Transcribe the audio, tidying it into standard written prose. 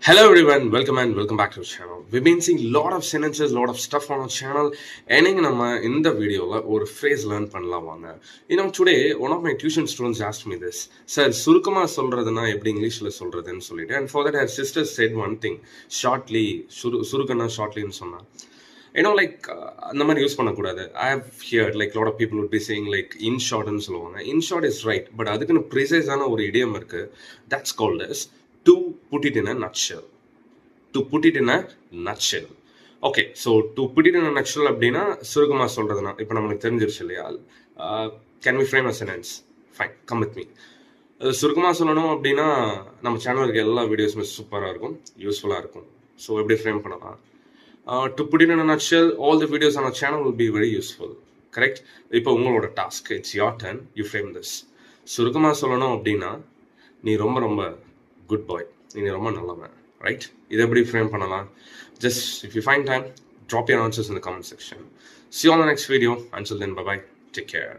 Hello everyone, welcome and welcome back to our channel. We've been seeing a lot of sentences, lot of stuff on our channel. என்னைக்கு நம்ம இந்த வீடியோவில் ஒரு phrase learn பண்ணலாம் வாங்க. Today one of my tuition students asked me this. Sir சுருக்கமாக சொல்கிறதுனா எப்படி இங்கிலீஷில் சொல்கிறதுன்னு சொல்லிட்டு, and for that her sister said one thing, shortly, சுருக்கனா shortlyன்னு சொன்னா. அந்த மாதிரி யூஸ் பண்ணக்கூடாது. I have heard like a lot of people would be saying like in shortன்னு சொல்லுவாங்க. In short is right, but அதுக்குன்னு ப்ரிசைஸான ஒரு idiom இருக்கு. That's called as to put it in a nutshell. To put it in a nutshell. Okay, so to put it in a nutshell அப்படின்னா சுருக்கமாக சொல்கிறதுனா இப்போ நம்மளுக்கு தெரிஞ்சிருச்சு இல்லையா? Can we frame a sentence? Fine, come with me. சுருக்கமாக சொல்லணும் அப்படின்னா நம்ம சேனல் இருக்க எல்லா வீடியோஸுமே சூப்பராக இருக்கும், யூஸ்ஃபுல்லாக இருக்கும். ஸோ எப்படி ஃப்ரேம் பண்ணலாம்? To put it in a nutshell, all the videos on our channel will be very useful. Correct? இப்போ உங்களோட task, it's your turn, you frame this. சுருக்கமாக சொல்லணும் அப்படின்னா நீ ரொம்ப ரொம்ப குட் பாய், நீ ரொம்ப நல்லவன், ரைட்? இதை எப்படி ஃப்ரேம் பண்ணலாம்? Just if you find time, drop your answers in the comment section. See you on the next video. Until then, bye bye. Take care.